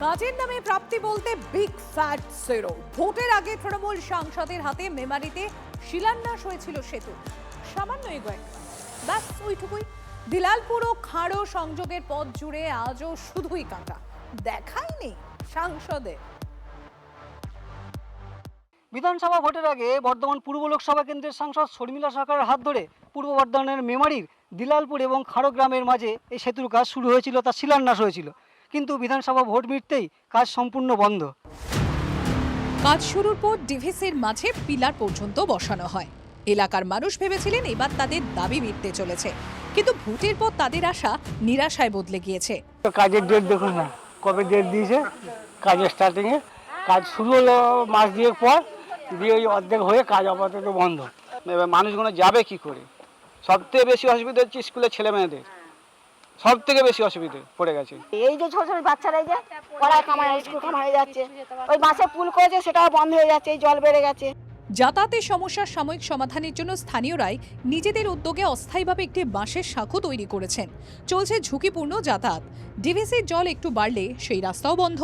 কাজের নামে প্রাপ্তি বলতে বিগ ফ্যাট জিরো। ভোটের আগে তৃণমূল সাংসদের হাতে মেমারিতে শিলান্যাস হয়েছিল সেতু। সামান্য এগোয় ব্যাস ওইটুকুই। দিলালপুর ও খাঁড়ো সংযোগের পথ জুড়ে আজও শুধুই কাঁটা, দেখাই নেই সাংসদে। বিধানসভা ভোটের আগে বর্ধমান পূর্ব লোকসভা কেন্দ্রের সাংসদ শর্মিলা সরকারের হাত ধরে পূর্ব বর্ধমানের মেমারির দিলালপুর এবং খাঁড়ো গ্রামের মাঝে এই সেতুর কাজ শুরু হয়েছিল, তার শিলান্যাস হয়েছিল। কিন্তু বিধানসভা ভোট মিটতেই কাজ সম্পূর্ণ বন্ধ। কাজ শুরুর পর ডিভিসির মাঝে পিলার পর্যন্ত বসানো হয়। এলাকার মানুষ ভেবেছিলেন এবার তাদের দাবি মিটতে চলেছে, কিন্তু ভোটের পর তাদের আশা নিরাশায় বদলে গিয়েছে। কাজের ডেট দেখুন না, কবে ডেট দিয়েছে কাজের স্টার্টিংয়ে। কাজ শুরু হলো মাস দুয়েক পর, দিয়ে ওই অর্ধেক হয়ে কাজ আপাতত বন্ধ। এবার মানুষগুলো যাবে কি করে? সবথেকে বেশি অসুবিধা হচ্ছে স্কুলের ছেলে মেয়েদের, সব থেকে বেশি অসুবিধে পড়ে গেছে। এই যে ছোট ছোট বাচ্চারা এই যে পড়ায় কামায়, স্কুল কামায় হয়ে যাচ্ছে, ওই বাসে পুল করেছে সেটাও বন্ধ হয়ে যাচ্ছে, এই জল বেড়ে গেছে। যাতায়াতের সমস্যার সাময়িক সমাধানের জন্য স্থানীয়রাই নিজেদের উদ্যোগে অস্থায়ীভাবে একটি বাঁশের সাঁকো তৈরি করেছেন। চলছে ঝুঁকিপূর্ণ যাতায়াত। ডিভিসির জল একটু বাড়লে সেই রাস্তাও বন্ধ।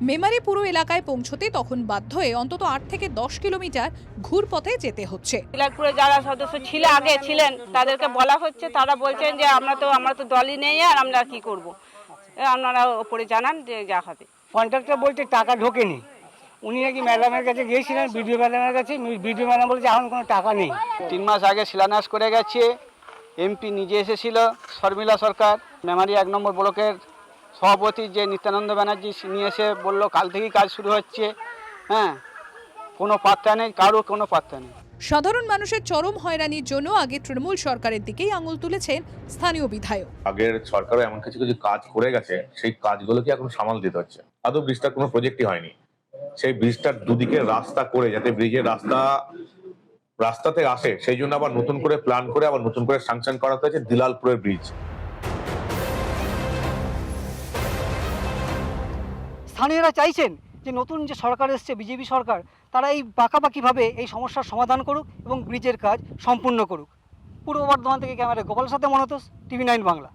মেমারি পুরো এলাকায় পৌঁছতে তখন বাধ্য হয়ে অন্তত 8 থেকে 10 কিলোমিটার ঘুরপথে যেতে হচ্ছে। দিলালপুরে যারা সদস্য ছিল আগে ছিলেন তাদেরকে বলা হচ্ছে, তারা বলছেন যে আমরা তো দলই নেই, আর আমরা কি করব, আপনারা ওপরে জানান যে যা হবে। কন্ট্রাক্টর বলতে টাকা ঢোকেনি। উনি নাকি ম্যাডামের কাছে গিয়েছিলেন, বিডিও ম্যাডামের কাছে। বিডিও ম্যাডাম বলছে এখন কোনো টাকা নেই। 3 মাস আগে শিলান্যাস করে গেছে। এমপি নিজে এসেছিল, শর্মিলা সরকার। মেমারি 1 নম্বর ব্লকের সভাপতি যে নিত্যানন্দ ব্যানার্জি নিয়ে এসে বললো কাল থেকেই কাজ শুরু হচ্ছে। হ্যাঁ, কোনো পাত্তা নেই, কারো কোনো পাত্তা নেই। সাধারণ মানুষের চরম হয়রানির জন্য আগে তৃণমূল সরকারের দিকেই আঙুল তুলেছেন স্থানীয় বিধায়ক। আগের সরকারও এমন কিছু কিছু কাজ করে গেছে, সেই কাজগুলোকে এখন সামাল দিতে হচ্ছে। আদৌ ব্রিজটার কোনো প্রজেক্টই হয়নি। সেই ব্রিজটার দুদিকে রাস্তা করে, যাতে ব্রিজের রাস্তাতে আসে, সেই জন্য আবার নতুন করে প্ল্যান করে আবার নতুন করে স্যাংশন করাতে হয়েছে দিলালপুরের ব্রিজ। স্থানীয়রা চাইছেন যে নতুন যে সরকার এসছে, বিজেপি সরকার, তারা এই পাকাপাকিভাবে এই সমস্যার সমাধান করুক এবং ব্রিজের কাজ সম্পূর্ণ করুক। পূর্ব বর্ধমান থেকে ক্যামেরায় গোপালের সাথে মনতোষ, TV9 বাংলা।